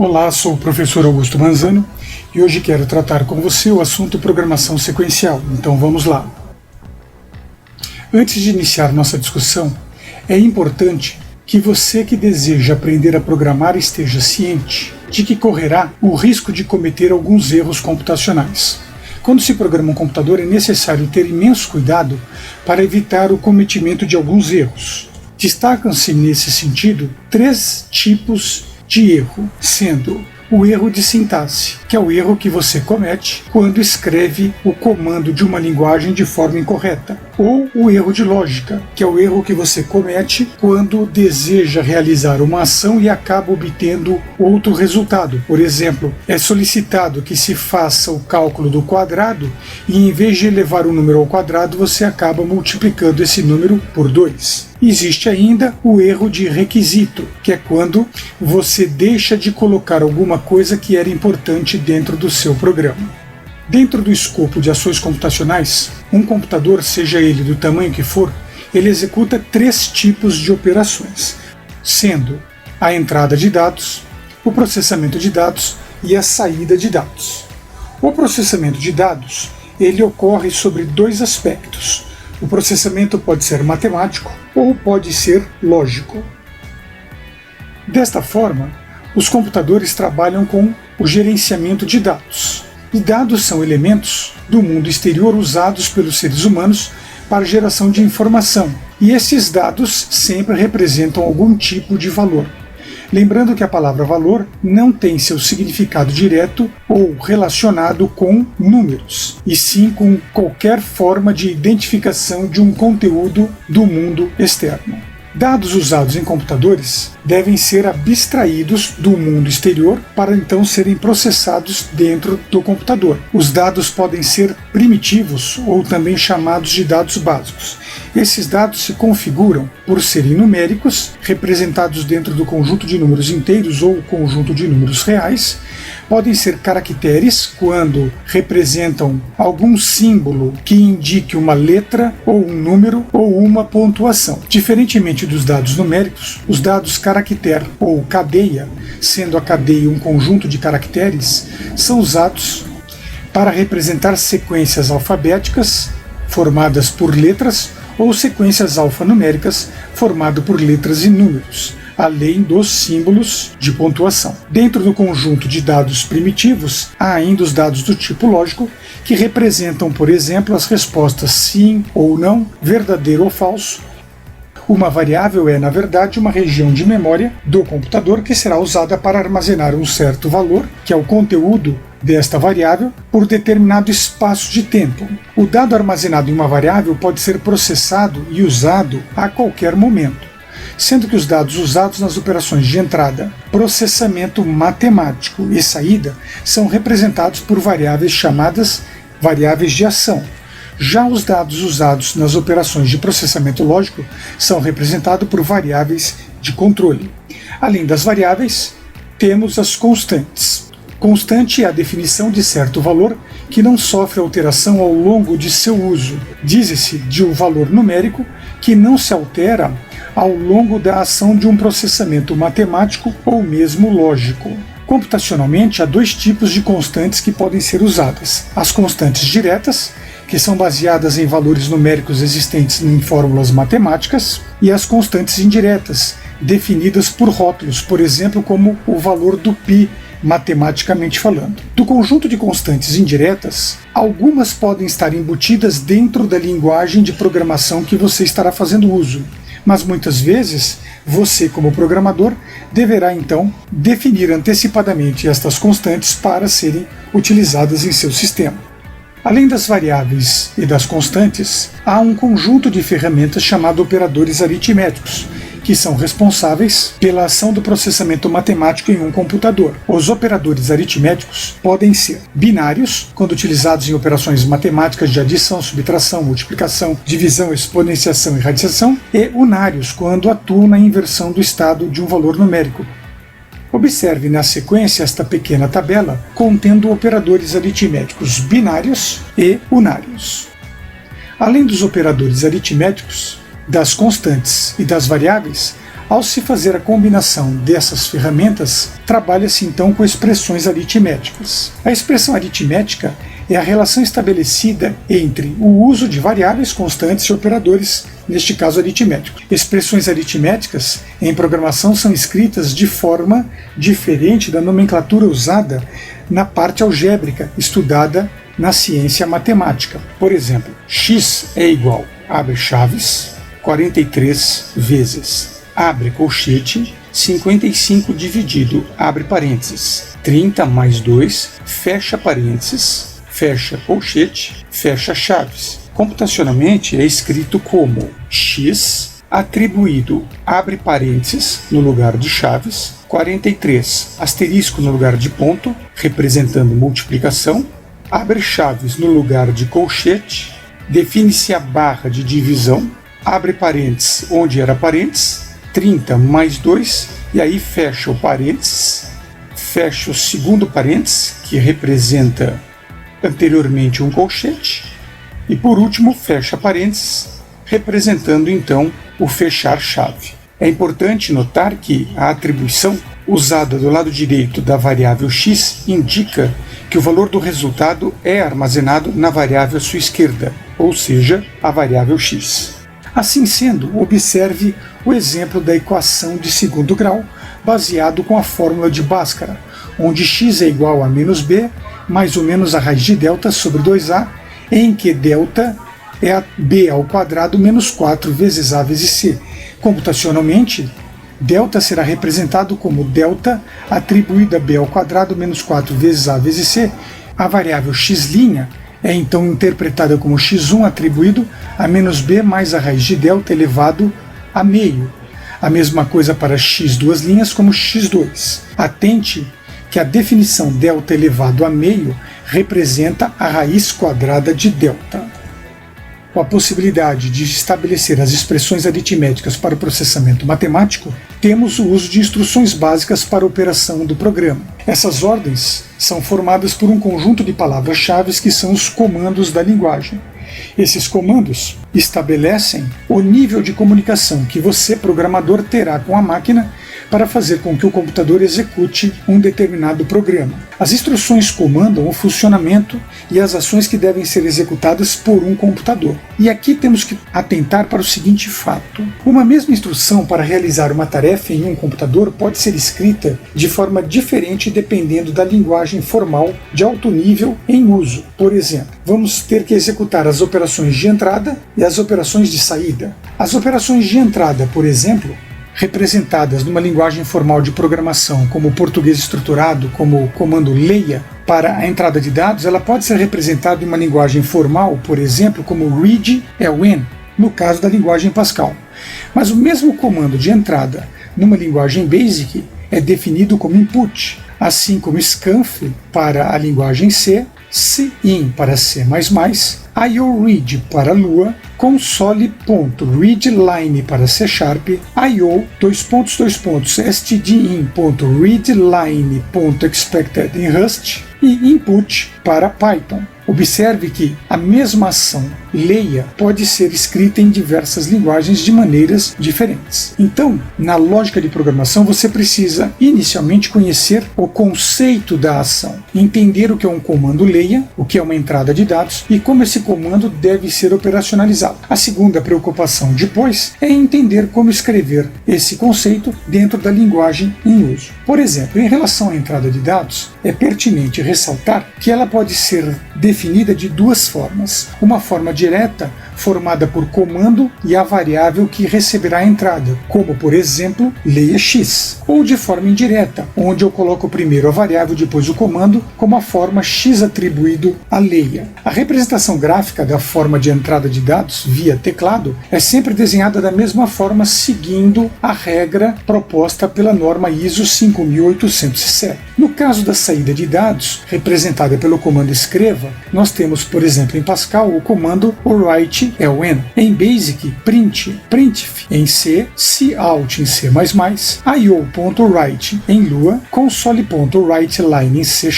Olá, sou o professor Augusto Manzano e hoje quero tratar com você o assunto programação sequencial. Então vamos lá. Antes de iniciar nossa discussão, é importante que você que deseja aprender a programar esteja ciente de que correrá o risco de cometer alguns erros computacionais. Quando se programa um computador, é necessário ter imenso cuidado para evitar o cometimento de alguns erros. Destacam-se nesse sentido 3 tipos de erro, sendo o erro de sintaxe, que é o erro que você comete quando escreve o comando de uma linguagem de forma incorreta, ou o erro de lógica, que é o erro que você comete quando deseja realizar uma ação e acaba obtendo outro resultado. Por exemplo, é solicitado que se faça o cálculo do quadrado e em vez de elevar o número ao quadrado, você acaba multiplicando esse número por 2. Existe ainda o erro de requisito, que é quando você deixa de colocar alguma coisa que era importante dentro do seu programa. Dentro do escopo de ações computacionais, um computador, seja ele do tamanho que for, ele executa 3 tipos de operações, sendo a entrada de dados, o processamento de dados e a saída de dados. O processamento de dados, ele ocorre sobre 2 aspectos. O processamento pode ser matemático ou pode ser lógico. Desta forma, os computadores trabalham com o gerenciamento de dados. E dados são elementos do mundo exterior usados pelos seres humanos para geração de informação. E esses dados sempre representam algum tipo de valor. Lembrando que a palavra valor não tem seu significado direto ou relacionado com números, e sim com qualquer forma de identificação de um conteúdo do mundo externo. Dados usados em computadores devem ser abstraídos do mundo exterior para então serem processados dentro do computador. Os dados podem ser primitivos ou também chamados de dados básicos. Esses dados se configuram por serem numéricos, representados dentro do conjunto de números inteiros ou conjunto de números reais. Podem ser caracteres, quando representam algum símbolo que indique uma letra ou um número ou uma pontuação. Diferentemente dos dados numéricos, os dados caractere ou cadeia, sendo a cadeia um conjunto de caracteres, são usados para representar sequências alfabéticas formadas por letras ou sequências alfanuméricas formadas por letras e números, além dos símbolos de pontuação. Dentro do conjunto de dados primitivos, há ainda os dados do tipo lógico, que representam, por exemplo, as respostas sim ou não, verdadeiro ou falso. Uma variável é, na verdade, uma região de memória do computador que será usada para armazenar um certo valor, que é o conteúdo desta variável, por determinado espaço de tempo. O dado armazenado em uma variável pode ser processado e usado a qualquer momento, sendo que os dados usados nas operações de entrada, processamento matemático e saída são representados por variáveis chamadas variáveis de ação. Já os dados usados nas operações de processamento lógico são representados por variáveis de controle. Além das variáveis, temos as constantes. Constante é a definição de certo valor que não sofre alteração ao longo de seu uso. Diz-se de um valor numérico que não se altera ao longo da ação de um processamento matemático ou mesmo lógico. Computacionalmente, há 2 tipos de constantes que podem ser usadas. As constantes diretas, que são baseadas em valores numéricos existentes em fórmulas matemáticas, e as constantes indiretas, definidas por rótulos, por exemplo, como o valor do π, matematicamente falando. Do conjunto de constantes indiretas, algumas podem estar embutidas dentro da linguagem de programação que você estará fazendo uso, mas muitas vezes você, como programador, deverá então definir antecipadamente estas constantes para serem utilizadas em seu sistema. Além das variáveis e das constantes, há um conjunto de ferramentas chamado operadores aritméticos, que são responsáveis pela ação do processamento matemático em um computador. Os operadores aritméticos podem ser binários, quando utilizados em operações matemáticas de adição, subtração, multiplicação, divisão, exponenciação e radiação, e unários, quando atuam na inversão do estado de um valor numérico. Observe na sequência esta pequena tabela contendo operadores aritméticos binários e unários. Além dos operadores aritméticos, das constantes e das variáveis, Ao se fazer a combinação dessas ferramentas, trabalha-se então com expressões aritméticas. A expressão aritmética é a relação estabelecida entre o uso de variáveis constantes e operadores, neste caso aritméticos. Expressões aritméticas em programação são escritas de forma diferente da nomenclatura usada na parte algébrica estudada na ciência matemática. Por exemplo, x é igual, abre chaves, 43 vezes, abre colchete, 55 dividido, abre parênteses, 30 mais 2, fecha parênteses, fecha colchete, fecha chaves. Computacionalmente é escrito como x atribuído, abre parênteses no lugar de chaves, 43, asterisco no lugar de ponto, representando multiplicação, abre chaves no lugar de colchete, define-se a barra de divisão, abre parênteses onde era parênteses, 30 mais 2, e aí fecha o parênteses, fecha o segundo parênteses, que representa anteriormente um colchete, e por último fecha parênteses, representando então o fechar chave. É importante notar que a atribuição usada do lado direito da variável x indica que o valor do resultado é armazenado na variável à sua esquerda, ou seja, a variável x. Assim sendo, observe o exemplo da equação de segundo grau, baseado com a fórmula de Bhaskara, onde x é igual a menos b, mais ou menos a raiz de delta sobre 2a, em que delta é a b ao quadrado menos 4 vezes a vezes c. Computacionalmente, delta será representado como delta atribuída a b ao quadrado menos 4 vezes a vezes c. A variável x' é então interpretada como x1 atribuído a menos b mais a raiz de delta elevado a meio. A mesma coisa para x duas linhas como x2. Atente que a definição delta elevado a meio representa a raiz quadrada de delta. Com a possibilidade de estabelecer as expressões aritméticas para o processamento matemático, temos o uso de instruções básicas para a operação do programa. Essas ordens são formadas por um conjunto de palavras-chave que são os comandos da linguagem. Esses comandos estabelecem o nível de comunicação que você, programador, terá com a máquina para fazer com que o computador execute um determinado programa. As instruções comandam o funcionamento e as ações que devem ser executadas por um computador. E aqui temos que atentar para o seguinte fato. Uma mesma instrução para realizar uma tarefa em um computador pode ser escrita de forma diferente dependendo da linguagem formal de alto nível em uso. Por exemplo, vamos ter que executar as operações de entrada e as operações de saída. As operações de entrada, por exemplo, representadas numa linguagem formal de programação como o português estruturado, como o comando leia, para a entrada de dados, ela pode ser representada em uma linguagem formal, por exemplo, como read len, no caso da linguagem Pascal. Mas o mesmo comando de entrada numa linguagem BASIC é definido como input, assim como scanf para a linguagem C, cin para C++, IORead para Lua, console.readline para C#, stdin.readline.expected em Rust e input para Python. Observe que a mesma ação leia pode ser escrita em diversas linguagens de maneiras diferentes. Então, na lógica de programação, você precisa inicialmente conhecer o conceito da ação, entender o que é um comando leia, o que é uma entrada de dados e como esse comando deve ser operacionalizado. A segunda preocupação depois é entender como escrever esse conceito dentro da linguagem em uso. Por exemplo, em relação à entrada de dados, é pertinente ressaltar que ela pode ser definida de duas formas. Uma forma direta, formada por comando e a variável que receberá a entrada, como por exemplo, leia x, ou de forma indireta, onde eu coloco primeiro a variável, depois o comando, como a forma x atribuído a leia. A representação gráfica da forma de entrada de dados via teclado é sempre desenhada da mesma forma, seguindo a regra proposta pela norma ISO 5807. No caso da saída de dados, representada pelo comando escreva, nós temos, por exemplo, em Pascal, o comando write len, em BASIC, print, printf, em C, cout em C++, io.write em Lua, console.writeline em C#,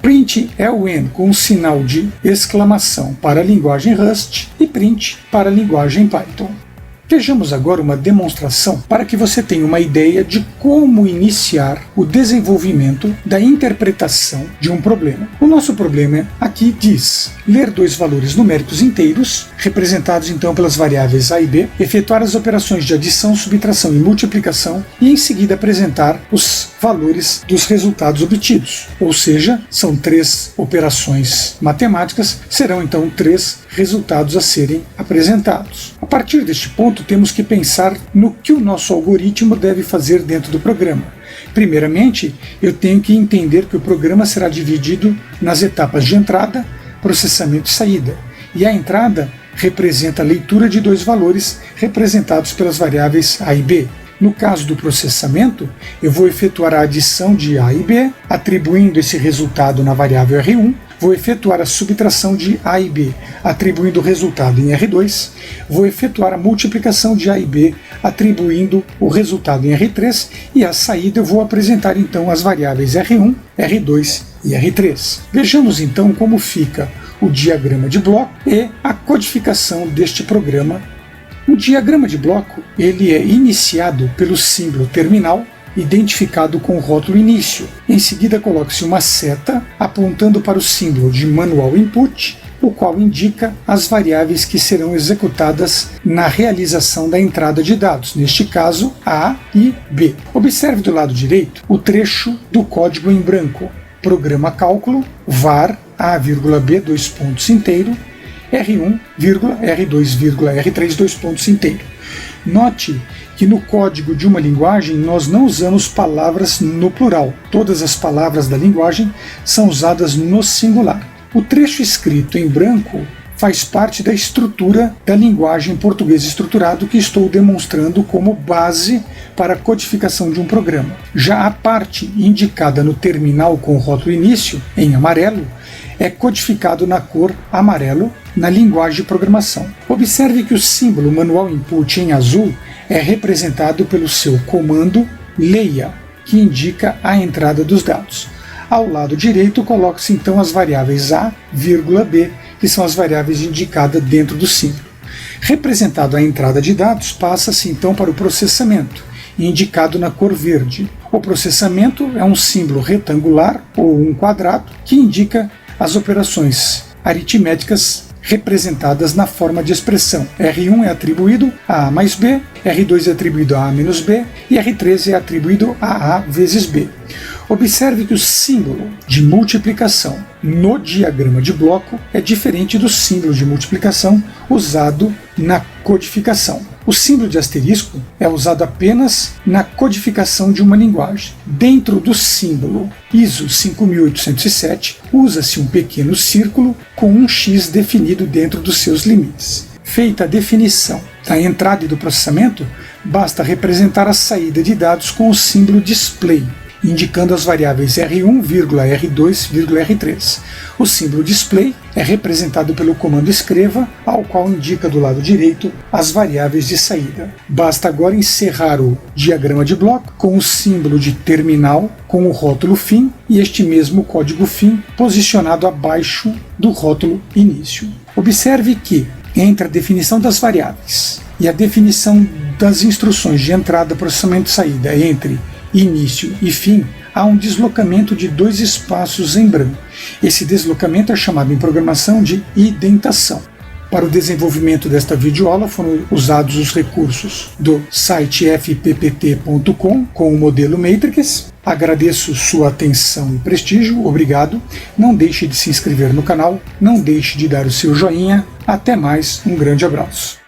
print len com um sinal de exclamação para a linguagem Rust e print para a linguagem Python. Vejamos agora uma demonstração para que você tenha uma ideia de como iniciar o desenvolvimento da interpretação de um problema. O nosso problema aqui diz ler dois valores numéricos inteiros, representados então pelas variáveis a e b, efetuar as operações de adição, subtração e multiplicação e em seguida apresentar os valores dos resultados obtidos. Ou seja, são 3 operações matemáticas, serão então 3 resultados a serem apresentados. A partir deste ponto, temos que pensar no que o nosso algoritmo deve fazer dentro do programa. Primeiramente, eu tenho que entender que o programa será dividido nas etapas de entrada, processamento e saída. E a entrada representa a leitura de 2 valores representados pelas variáveis a e b. No caso do processamento, eu vou efetuar a adição de a e b, atribuindo esse resultado na variável R1, vou efetuar a subtração de a e b, atribuindo o resultado em R2, vou efetuar a multiplicação de a e b, atribuindo o resultado em R3, e a saída eu vou apresentar então as variáveis R1, R2 e R3. Vejamos então como fica o diagrama de bloco e a codificação deste programa. O diagrama de bloco ele é iniciado pelo símbolo terminal, identificado com o rótulo início. Em seguida, coloca-se uma seta apontando para o símbolo de manual input, o qual indica as variáveis que serão executadas na realização da entrada de dados, neste caso A e B. Observe do lado direito o trecho do código em branco. Programa cálculo, var A,B, 2 pontos inteiro, R1, R2, R3, 2 pontos inteiro. Note que no código de uma linguagem nós não usamos palavras no plural. Todas as palavras da linguagem são usadas no singular. O trecho escrito em branco faz parte da estrutura da linguagem português estruturado que estou demonstrando como base para a codificação de um programa. Já a parte indicada no terminal com o rótulo início, em amarelo, é codificado na cor amarelo na linguagem de programação. Observe que o símbolo manual input em azul é representado pelo seu comando leia, que indica a entrada dos dados. Ao lado direito, coloca-se então as variáveis A, B, que são as variáveis indicadas dentro do símbolo. Representado a entrada de dados, passa-se então para o processamento, indicado na cor verde. O processamento é um símbolo retangular ou um quadrado que indica as operações aritméticas representadas na forma de expressão. R1 é atribuído a A mais B, R2 é atribuído a A menos B e R3 é atribuído a A vezes B. Observe que o símbolo de multiplicação no diagrama de bloco é diferente do símbolo de multiplicação usado na codificação. O símbolo de asterisco é usado apenas na codificação de uma linguagem. Dentro do símbolo ISO 5807, usa-se um pequeno círculo com um X definido dentro dos seus limites. Feita a definição da entrada e do processamento, basta representar a saída de dados com o símbolo display, indicando as variáveis R1, R2, R3. O símbolo display é representado pelo comando escreva, ao qual indica do lado direito as variáveis de saída. Basta agora encerrar o diagrama de bloco com o símbolo de terminal com o rótulo fim e este mesmo código fim posicionado abaixo do rótulo início. Observe que entre a definição das variáveis e a definição das instruções de entrada, processamento e saída entre início e fim, há um deslocamento de 2 espaços em branco. Esse deslocamento é chamado em programação de indentação. Para o desenvolvimento desta videoaula foram usados os recursos do site fppt.com com o modelo Matrix. Agradeço sua atenção e prestígio, obrigado. Não deixe de se inscrever no canal, não deixe de dar o seu joinha. Até mais, um grande abraço.